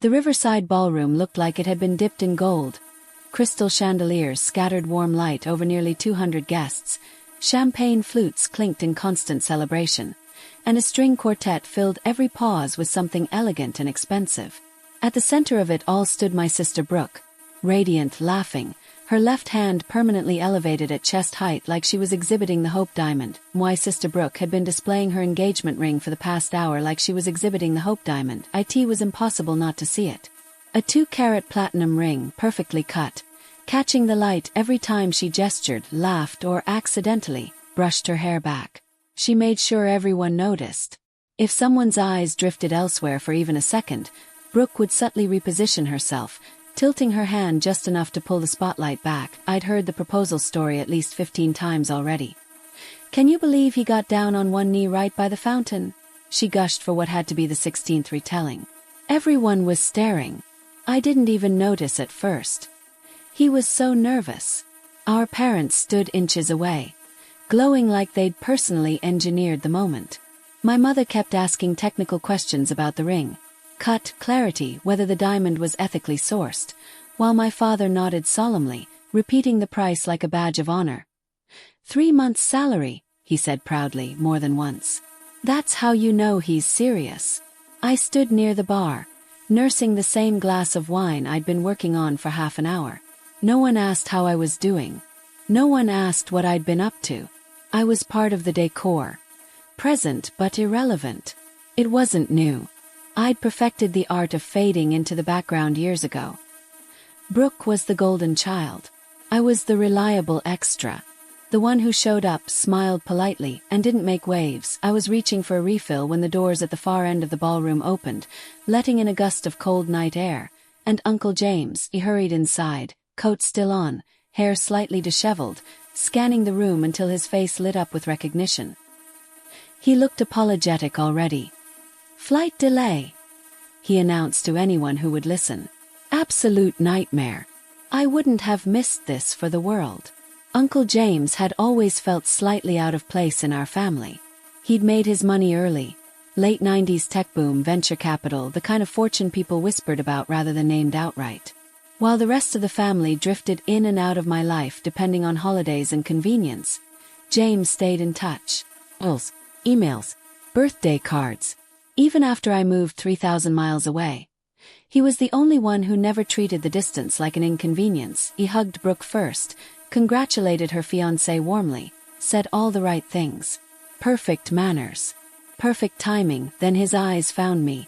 The riverside ballroom looked like it had been dipped in gold. Crystal chandeliers scattered warm light over nearly 200 guests. Champagne flutes clinked in constant celebration, and a string quartet filled every pause with something elegant and expensive. At the center of it all stood my sister Brooke, radiant, laughing, her left hand permanently elevated at chest height like she was exhibiting the Hope Diamond. My sister Brooke had been displaying her engagement ring for the past hour like she was exhibiting the Hope Diamond. It was impossible not to see it. A 2-carat platinum ring, perfectly cut, catching the light every time she gestured, laughed, or accidentally brushed her hair back. She made sure everyone noticed. If someone's eyes drifted elsewhere for even a second, Brooke would subtly reposition herself, tilting her hand just enough to pull the spotlight back. I'd heard the proposal story at least 15 times already. "Can you believe he got down on one knee right by the fountain?" she gushed for what had to be the 16th retelling. Everyone was staring. I didn't even notice at first. He was so nervous. Our parents stood inches away, glowing like they'd personally engineered the moment. My mother kept asking technical questions about the ring, cut, clarity, whether the diamond was ethically sourced, while my father nodded solemnly, repeating the price like a badge of honor. 3 months' salary, he said proudly, more than once. "That's how you know he's serious." I stood near the bar, nursing the same glass of wine I'd been working on for half an hour. No one asked how I was doing. No one asked what I'd been up to. I was part of the decor. Present but irrelevant. It wasn't new. I'd perfected the art of fading into the background years ago. Brooke was the golden child. I was the reliable extra. The one who showed up, smiled politely, and didn't make waves. I was reaching for a refill when the doors at the far end of the ballroom opened, letting in a gust of cold night air, and Uncle James, he hurried inside, coat still on, hair slightly disheveled, scanning the room until his face lit up with recognition. He looked apologetic already. "Flight delay," he announced to anyone who would listen. Absolute nightmare. I wouldn't have missed this for the world. Uncle James had always felt slightly out of place in our family. He'd made his money early. Late 90s tech boom, venture capital, the kind of fortune people whispered about rather than named outright. While the rest of the family drifted in and out of my life depending on holidays and convenience, James stayed in touch. Emails, birthday cards. Even after I moved 3,000 miles away. He was the only one who never treated the distance like an inconvenience. He hugged Brooke first, congratulated her fiancé warmly, said all the right things. Perfect manners. Perfect timing. Then his eyes found me.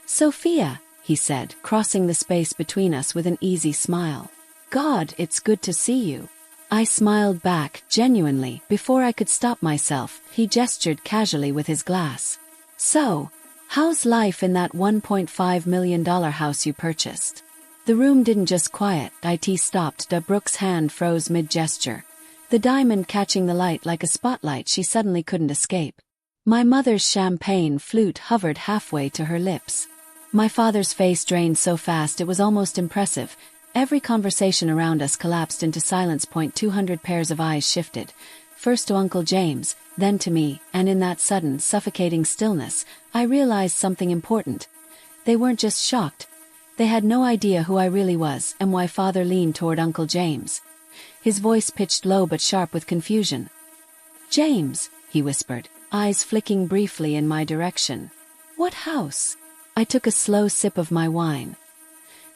"Sophia," he said, crossing the space between us with an easy smile. "God, it's good to see you." I smiled back, genuinely. Before I could stop myself, he gestured casually with his glass. "So, how's life in that $1.5 million house you purchased?" The room didn't just quiet. It stopped. Brooke's hand froze mid-gesture, the diamond catching the light like a spotlight she suddenly couldn't escape. My mother's champagne flute hovered halfway to her lips. My father's face drained so fast it was almost impressive. Every conversation around us collapsed into silence. 200 pairs of eyes shifted, first to Uncle James, then to me, and in that sudden, suffocating stillness, I realized something important. They weren't just shocked. They had no idea who I really was, and why. Father leaned toward Uncle James. His voice pitched low but sharp with confusion. "James," he whispered, eyes flicking briefly in my direction. "What house?" I took a slow sip of my wine.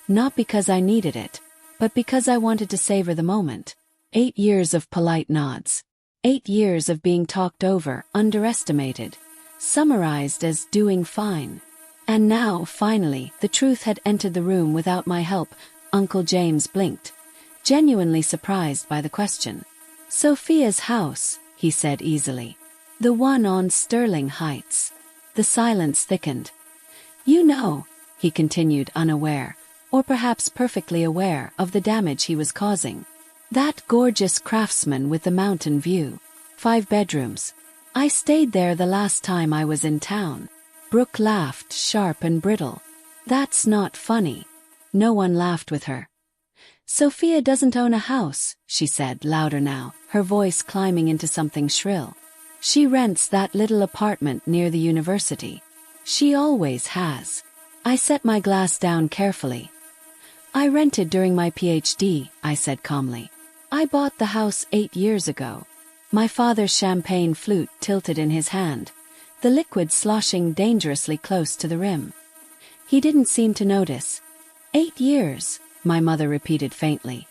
Not because I needed it, but because I wanted to savor the moment. 8 years of polite nods. 8 years of being talked over, underestimated, summarized as doing fine. And now, finally, the truth had entered the room without my help. Uncle James blinked, genuinely surprised by the question. "Sophia's house," he said easily. "The one on Sterling Heights." The silence thickened. "You know," he continued, unaware, or perhaps perfectly aware, of the damage he was causing. "That gorgeous craftsman with the mountain view. 5 bedrooms. I stayed there the last time I was in town." Brooke laughed, sharp and brittle. "That's not funny." No one laughed with her. "Sophia doesn't own a house," she said, louder now, her voice climbing into something shrill. "She rents that little apartment near the university. She always has." I set my glass down carefully. I rented during my PhD, I said calmly. I bought the house 8 years ago. My father's champagne flute tilted in his hand, the liquid sloshing dangerously close to the rim. He didn't seem to notice. 8 years, my mother repeated faintly.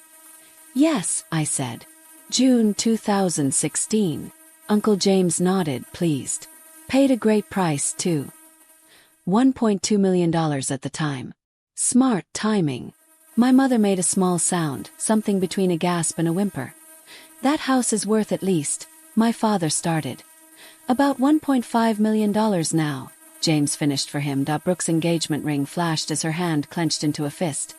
Yes, I said. June 2016. Uncle James nodded, pleased. Paid a great price, too. $1.2 million at the time. Smart timing. My mother made a small sound, something between a gasp and a whimper. That house is worth at least, my father started. About $1.5 million now, James finished for him. Brooke's engagement ring flashed as her hand clenched into a fist.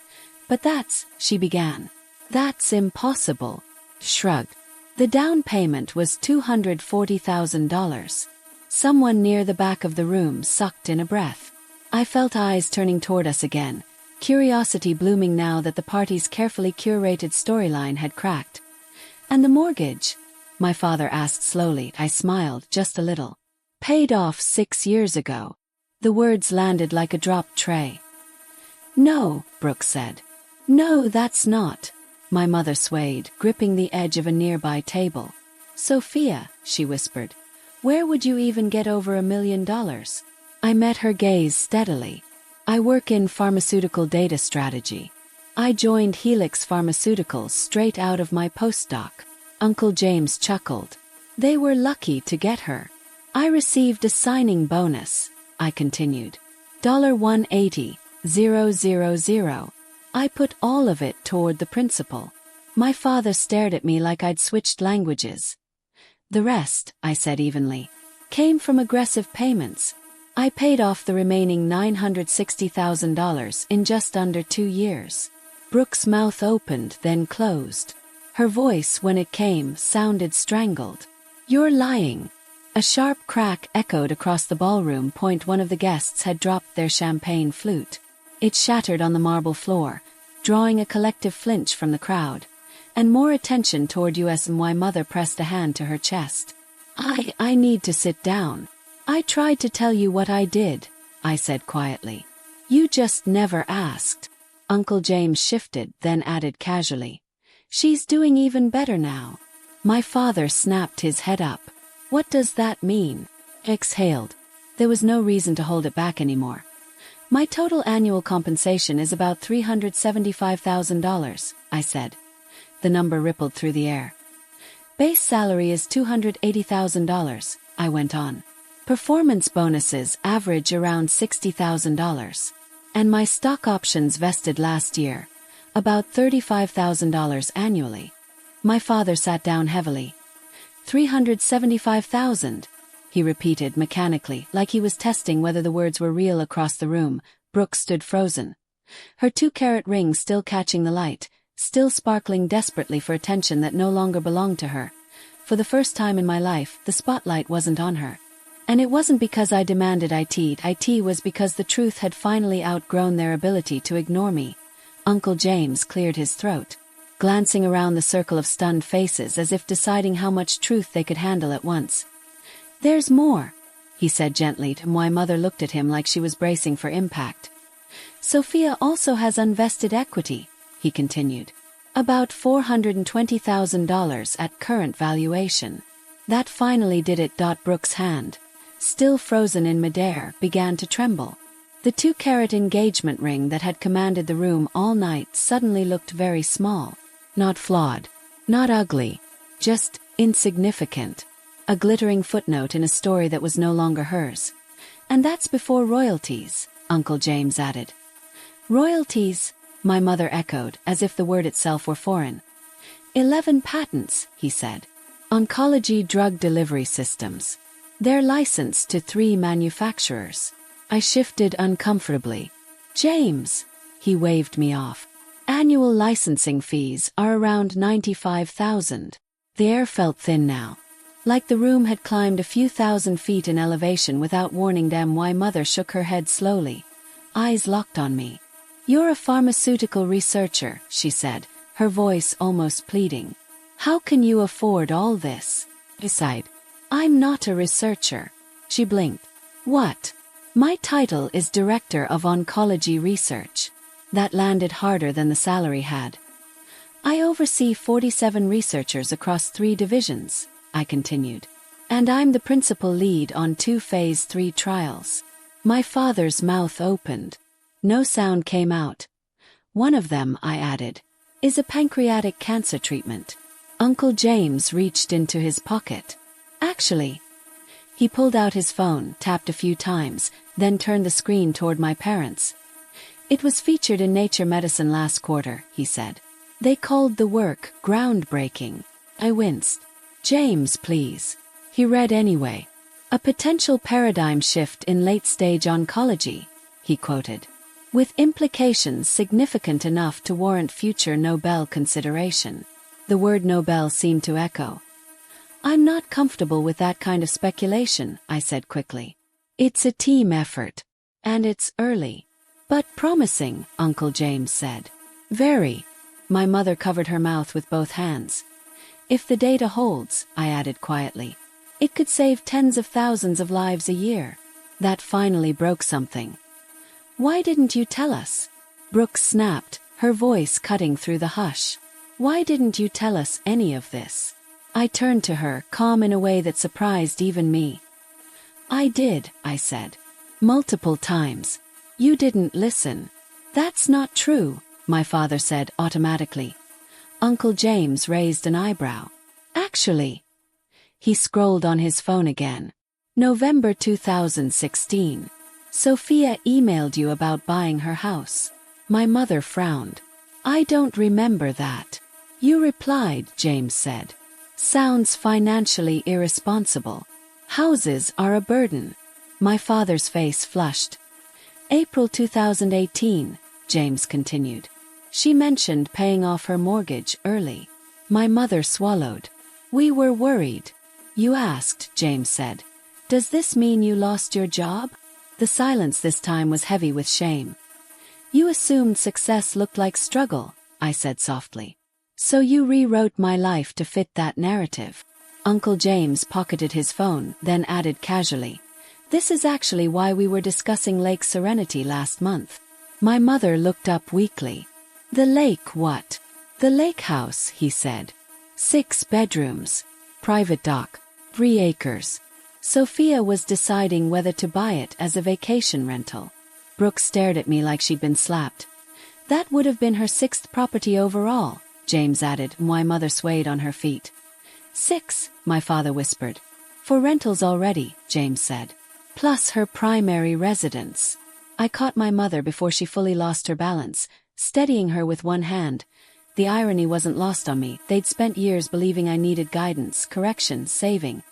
But that's, she began. That's impossible. Shrugged. The down payment was $240,000. Someone near the back of the room sucked in a breath. I felt eyes turning toward us again, curiosity blooming now that the party's carefully curated storyline had cracked. And the mortgage? My father asked slowly. I smiled just a little. Paid off 6 years ago. The words landed like a dropped tray. No, Brooke said. No, that's not. My mother swayed, gripping the edge of a nearby table. Sophia, she whispered, where would you even get over $1 million? I met her gaze steadily. I work in pharmaceutical data strategy. I joined Helix Pharmaceuticals straight out of my postdoc. Uncle James chuckled. They were lucky to get her. I received a signing bonus, I continued. $180,000. I put all of it toward the principal. My father stared at me like I'd switched languages. The rest, I said evenly, came from aggressive payments. I paid off the remaining $960,000 in just under 2 years. Brooke's mouth opened, then closed. Her voice, when it came, sounded strangled. You're lying. A sharp crack echoed across the ballroom. One of the guests had dropped their champagne flute. It shattered on the marble floor, drawing a collective flinch from the crowd, and more attention toward us. My mother pressed a hand to her chest. I need to sit down. I tried to tell you what I did, I said quietly. You just never asked. Uncle James shifted, then added casually. She's doing even better now. My father snapped his head up. What does that mean? Exhaled. There was no reason to hold it back anymore. My total annual compensation is about $375,000, I said. The number rippled through the air. Base salary is $280,000, I went on. Performance bonuses average around $60,000. And my stock options vested last year, about $35,000 annually. My father sat down heavily. $375,000, he repeated mechanically, like he was testing whether the words were real. Across the room, Brooke stood frozen. Her 2-carat ring still catching the light, still sparkling desperately for attention that no longer belonged to her. For the first time in my life, the spotlight wasn't on her. And it wasn't because I demanded it. It was because the truth had finally outgrown their ability to ignore me. Uncle James cleared his throat, glancing around the circle of stunned faces as if deciding how much truth they could handle at once. There's more, he said gently. My mother looked at him like she was bracing for impact. Sophia also has unvested equity, he continued. About $420,000 at current valuation. That finally did it. Brooke's hand, still frozen in midair, began to tremble. The 2-carat engagement ring that had commanded the room all night suddenly looked very small. Not flawed, not ugly, just insignificant. A glittering footnote in a story that was no longer hers. And that's before royalties, Uncle James added. Royalties, my mother echoed, as if the word itself were foreign. 11 patents, he said. Oncology drug delivery systems. They're licensed to 3 manufacturers. I shifted uncomfortably. James, he waved me off. Annual licensing fees are around $95,000. The air felt thin now. Like the room had climbed a few thousand feet in elevation without warning them. My mother shook her head slowly. Eyes locked on me. You're a pharmaceutical researcher, she said, her voice almost pleading. How can you afford all this? I sighed. I'm not a researcher. She blinked. What? My title is Director of Oncology Research. That landed harder than the salary had. I oversee 47 researchers across 3 divisions, I continued. And I'm the principal lead on 2 phase 3 trials. My father's mouth opened. No sound came out. One of them, I added, is a pancreatic cancer treatment. Uncle James reached into his pocket. Actually, he pulled out his phone, tapped a few times, then turned the screen toward my parents. It was featured in Nature Medicine last quarter, he said. They called the work groundbreaking. I winced. James, please. He read anyway. A potential paradigm shift in late-stage oncology, he quoted. With implications significant enough to warrant future Nobel consideration. The word Nobel seemed to echo. I'm not comfortable with that kind of speculation, I said quickly. It's a team effort. And it's early. But promising, Uncle James said. Very. My mother covered her mouth with both hands. If the data holds, I added quietly, it could save tens of thousands of lives a year. That finally broke something. Why didn't you tell us? Brooks snapped, her voice cutting through the hush. Why didn't you tell us any of this? I turned to her, calm in a way that surprised even me. I did, I said. Multiple times. You didn't listen. That's not true, my father said automatically. Uncle James raised an eyebrow. Actually. He scrolled on his phone again. November 2016. Sophia emailed you about buying her house. My mother frowned. I don't remember that. You replied, James said. Sounds financially irresponsible. Houses are a burden. My father's face flushed. April 2018, James continued. She mentioned paying off her mortgage early. My mother swallowed. We were worried. You asked, James said. Does this mean you lost your job? The silence this time was heavy with shame. You assumed success looked like struggle, I said softly. So you rewrote my life to fit that narrative. Uncle James pocketed his phone, then added casually. This is actually why we were discussing Lake Serenity last month. My mother looked up weakly. The lake what? The lake house, he said. 6 bedrooms. Private dock. 3 acres. Sophia was deciding whether to buy it as a vacation rental. Brooke stared at me like she'd been slapped. That would have been her 6th property overall, James added. My mother swayed on her feet. 6, my father whispered. For rentals already, James said. Plus her primary residence. I caught my mother before she fully lost her balance, steadying her with one hand. The irony wasn't lost on me. They'd spent years believing I needed guidance, correction, saving.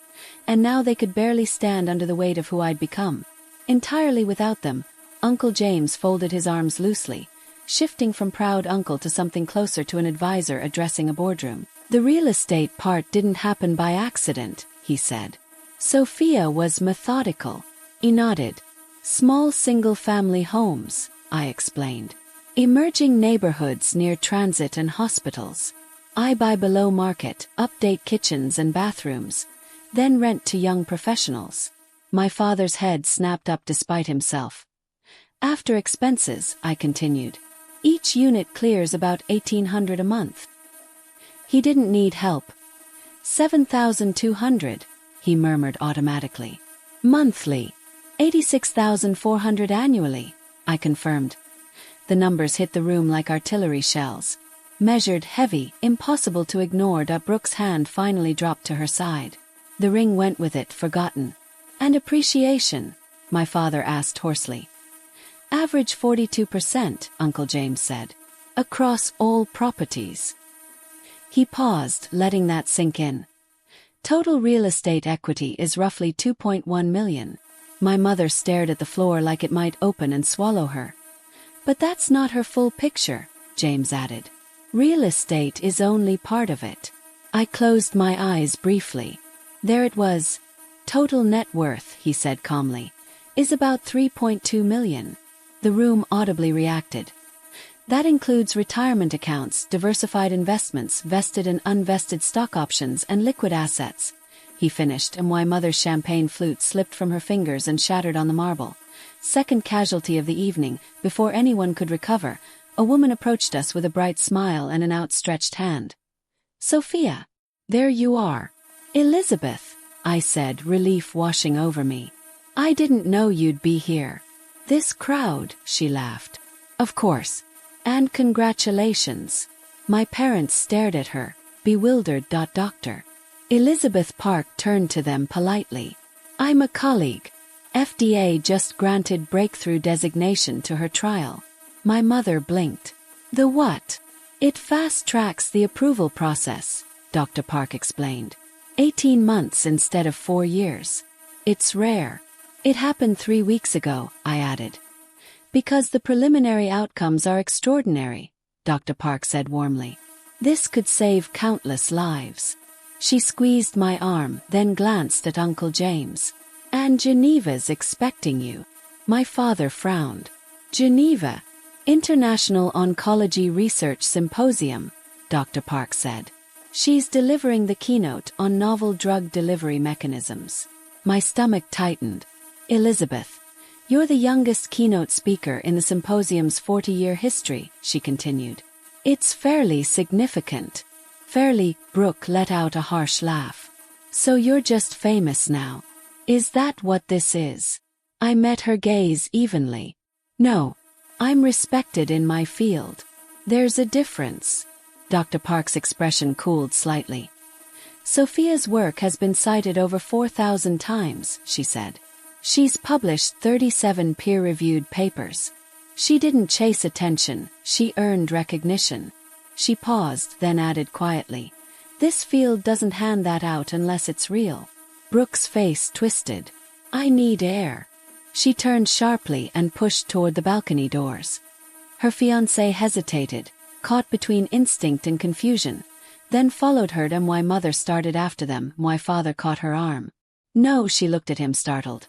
And now they could barely stand under the weight of who I'd become. Entirely without them, Uncle James folded his arms loosely, shifting from proud uncle to something closer to an advisor addressing a boardroom. The real estate part didn't happen by accident, he said. Sophia was methodical. He nodded. Small single-family homes, I explained. Emerging neighborhoods near transit and hospitals. I buy below market, update kitchens and bathrooms, then rent to young professionals. My father's head snapped up despite himself. After expenses, I continued. Each unit clears about $1,800 a month. He didn't need help. $7,200, he murmured automatically. Monthly. $86,400 annually, I confirmed. The numbers hit the room like artillery shells. Measured, heavy, impossible to ignore. Brooke's hand finally dropped to her side. The ring went with it, forgotten. And appreciation? My father asked hoarsely. Average 42%, Uncle James said. Across all properties. He paused, letting that sink in. Total real estate equity is roughly $2.1 million. My mother stared at the floor like it might open and swallow her. But that's not her full picture, James added. Real estate is only part of it. I closed my eyes briefly. There it was. Total net worth, he said calmly, is about $3.2 million. The room audibly reacted. That includes retirement accounts, diversified investments, vested and unvested stock options, and liquid assets. He finished, and my mother's champagne flute slipped from her fingers and shattered on the marble. Second casualty of the evening. Before anyone could recover, a woman approached us with a bright smile and an outstretched hand. Sophia. There you are. Elizabeth, I said, relief washing over me. I didn't know you'd be here. This crowd, she laughed. Of course. And congratulations. My parents stared at her, bewildered. Doctor. Elizabeth Park turned to them politely. I'm a colleague. FDA just granted breakthrough designation to her trial. My mother blinked. The what? It fast-tracks the approval process, Dr. Park explained. 18 months instead of 4 years. It's rare. It happened 3 weeks ago, I added. Because the preliminary outcomes are extraordinary, Dr. Park said warmly. This could save countless lives. She squeezed my arm, then glanced at Uncle James. And Geneva's expecting you. My father frowned. Geneva. International Oncology Research Symposium, Dr. Park said. She's delivering the keynote on novel drug delivery mechanisms. My stomach tightened. Elizabeth, you're the youngest keynote speaker in the symposium's 40-year history, she continued. It's fairly significant. Fairly, Brooke let out a harsh laugh. So you're just famous now. Is that what this is? I met her gaze evenly. No. I'm respected in my field. There's a difference. Dr. Park's expression cooled slightly. Sophia's work has been cited over 4,000 times, she said. She's published 37 peer-reviewed papers. She didn't chase attention, she earned recognition. She paused, then added quietly. This field doesn't hand that out unless it's real. Brooke's face twisted. I need air. She turned sharply and pushed toward the balcony doors. Her fiancé hesitated, caught between instinct and confusion, then followed her. My mother started after them. My father caught her arm. No, she looked at him startled.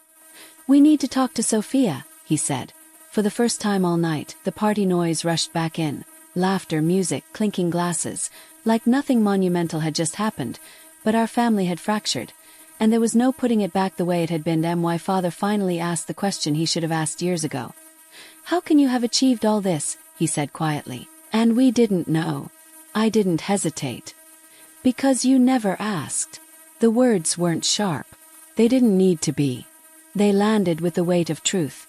We need to talk to Sophia, he said. For the first time all night, the party noise rushed back in. Laughter, music, clinking glasses, like nothing monumental had just happened, but our family had fractured. And there was no putting it back the way it had been. My father finally asked the question he should have asked years ago. How can you have achieved all this? He said quietly. And we didn't know. I didn't hesitate. Because you never asked. The words weren't sharp. They didn't need to be. They landed with the weight of truth.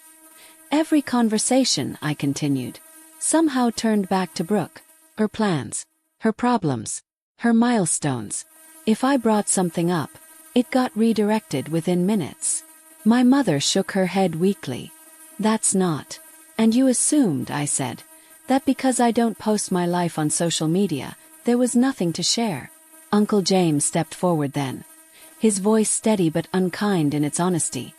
Every conversation, I continued, somehow turned back to Brooke, her plans, her problems, her milestones. If I brought something up, it got redirected within minutes. My mother shook her head weakly. That's not. And you assumed, I said, that because I don't post my life on social media, there was nothing to share. Uncle James stepped forward then, his voice steady but unkind in its honesty.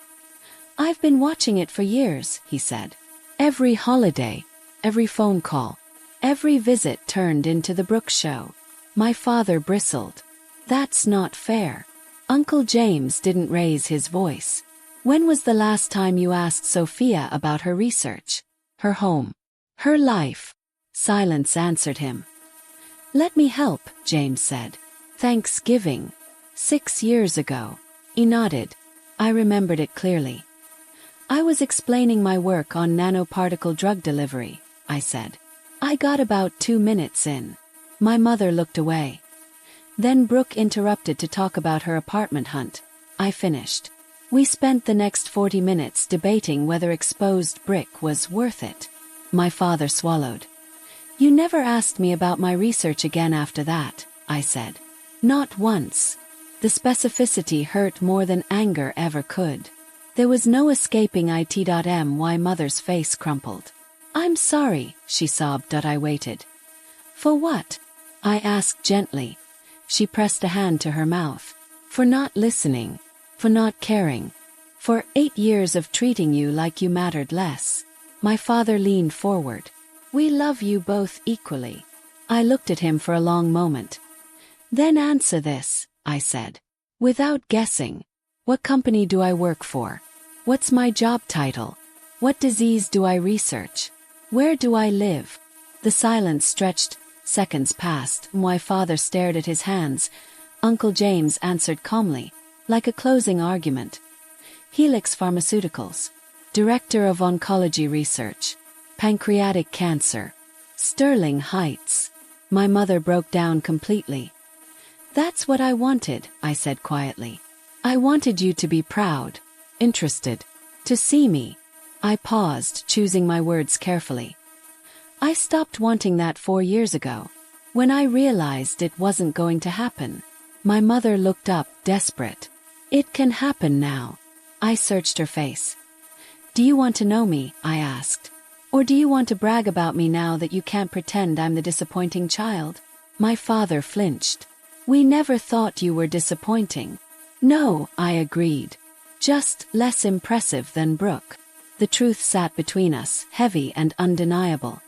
I've been watching it for years, he said. Every holiday, every phone call, every visit turned into the Brooke show. My father bristled. That's not fair. Uncle James didn't raise his voice. When was the last time you asked Sophia about her research? Her home? Her life? Silence answered him. Let me help, James said. Thanksgiving. 6 years ago. He nodded. I remembered it clearly. I was explaining my work on nanoparticle drug delivery, I said. I got about 2 minutes in. My mother looked away. Then Brooke interrupted to talk about her apartment hunt. I finished. We spent the next 40 minutes debating whether exposed brick was worth it. My father swallowed. You never asked me about my research again after that, I said. Not once. The specificity hurt more than anger ever could. There was no escaping it. My mother's face crumpled. I'm sorry, she sobbed. I waited. For what? I asked gently. She pressed a hand to her mouth. For not listening. For not caring. For 8 years of treating you like you mattered less. My father leaned forward. We love you both equally. I looked at him for a long moment. Then answer this, I said. Without guessing. What company do I work for? What's my job title? What disease do I research? Where do I live? The silence stretched. Seconds passed. My father stared at his hands. Uncle James answered calmly, like a closing argument. Helix Pharmaceuticals. Director of Oncology Research. Pancreatic cancer. Sterling Heights. My mother broke down completely. That's what I wanted, I said quietly. I wanted you to be proud, interested, to see me. I paused, choosing my words carefully. I stopped wanting that 4 years ago, when I realized it wasn't going to happen. My mother looked up, desperate. It can happen now. I searched her face. Do you want to know me? I asked. Or do you want to brag about me now that you can't pretend I'm the disappointing child? My father flinched. We never thought you were disappointing. No, I agreed. Just less impressive than Brooke. The truth sat between us, heavy and undeniable.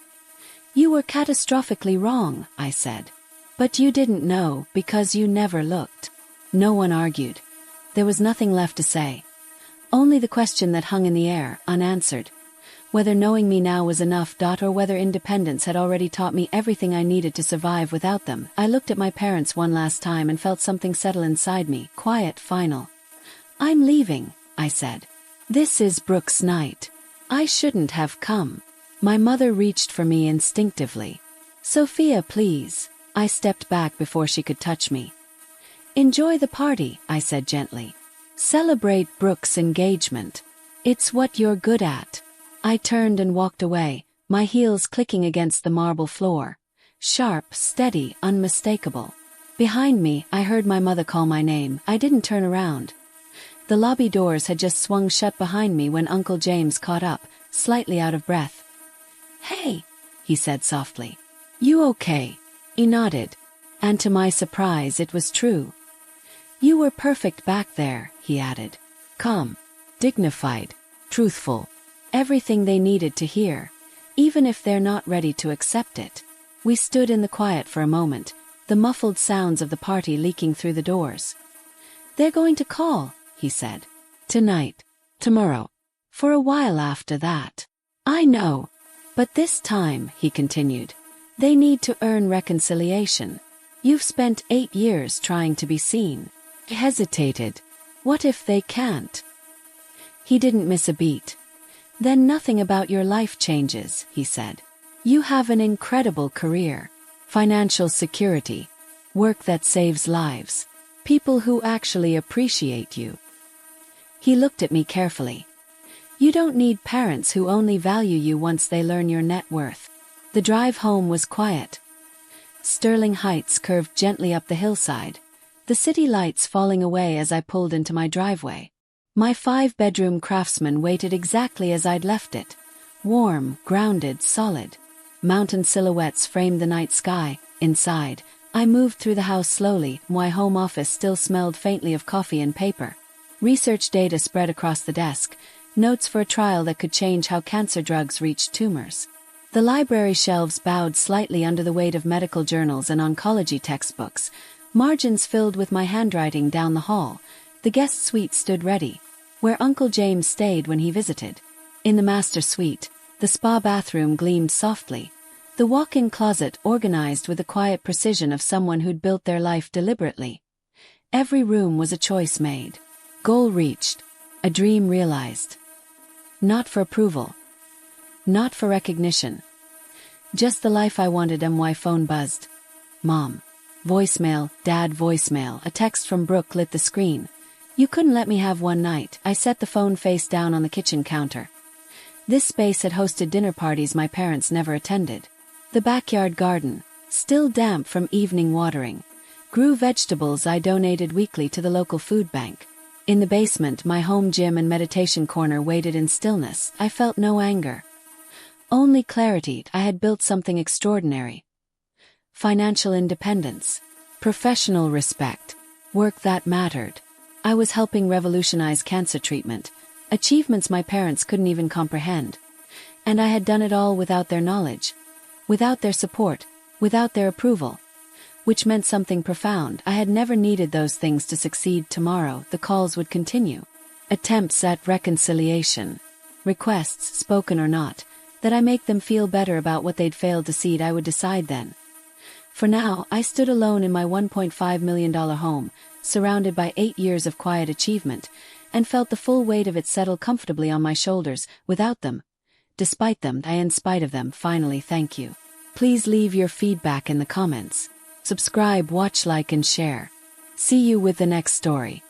You were catastrophically wrong, I said. But you didn't know because you never looked. No one argued. There was nothing left to say. Only the question that hung in the air, unanswered. Whether knowing me now was enough, or whether independence had already taught me everything I needed to survive without them. I looked at my parents one last time and felt something settle inside me, quiet, final. I'm leaving, I said. This is Brooke's night. I shouldn't have come. My mother reached for me instinctively. Sophia, please. I stepped back before she could touch me. Enjoy the party, I said gently. Celebrate Brooke's engagement. It's what you're good at. I turned and walked away, my heels clicking against the marble floor. Sharp, steady, unmistakable. Behind me, I heard my mother call my name. I didn't turn around. The lobby doors had just swung shut behind me when Uncle James caught up, slightly out of breath. Hey, he said softly. You okay? He nodded. And to my surprise, it was true. You were perfect back there, he added. Calm, dignified, truthful. Everything they needed to hear, even if they're not ready to accept it. We stood in the quiet for a moment, the muffled sounds of the party leaking through the doors. They're going to call, he said. Tonight. Tomorrow. For a while after that. I know. But this time, he continued, they need to earn reconciliation. You've spent 8 years trying to be seen. He hesitated. What if they can't? He didn't miss a beat. Then nothing about your life changes, he said. You have an incredible career. Financial security. Work that saves lives. People who actually appreciate you. He looked at me carefully. You don't need parents who only value you once they learn your net worth. The drive home was quiet. Sterling Heights curved gently up the hillside, the city lights falling away as I pulled into my driveway. My 5-bedroom Craftsman waited exactly as I'd left it. Warm, grounded, solid. Mountain silhouettes framed the night sky. Inside, I moved through the house slowly. My home office still smelled faintly of coffee and paper. Research data spread across the desk, notes for a trial that could change how cancer drugs reached tumors. The library shelves bowed slightly under the weight of medical journals and oncology textbooks, margins filled with my handwriting down the hall. The guest suite stood ready, where Uncle James stayed when he visited. In the master suite, the spa bathroom gleamed softly, the walk-in closet organized with the quiet precision of someone who'd built their life deliberately. Every room was a choice made. Goal reached. A dream realized. Not for approval. Not for recognition. Just the life I wanted. My phone buzzed. Mom. Voicemail, Dad voicemail. A text from Brooke lit the screen. You couldn't let me have one night. I set the phone face down on the kitchen counter. This space had hosted dinner parties my parents never attended. The backyard garden, still damp from evening watering, grew vegetables I donated weekly to the local food bank. In the basement, my home gym and meditation corner waited in stillness. I felt no anger. Only clarity. I had built something extraordinary. Financial independence. Professional respect. Work that mattered. I was helping revolutionize cancer treatment, achievements my parents couldn't even comprehend. And I had done it all without their knowledge, without their support, without their approval. Which meant something profound. I had never needed those things to succeed. Tomorrow, the calls would continue. Attempts at reconciliation. Requests, spoken or not, that I make them feel better about what they'd failed to see. I would decide then. For now, I stood alone in my $1.5 million home, surrounded by 8 years of quiet achievement, and felt the full weight of it settle comfortably on my shoulders, without them. Despite them, in spite of them, finally, thank you. Please leave your feedback in the comments. Subscribe, watch, like, and share. See you with the next story.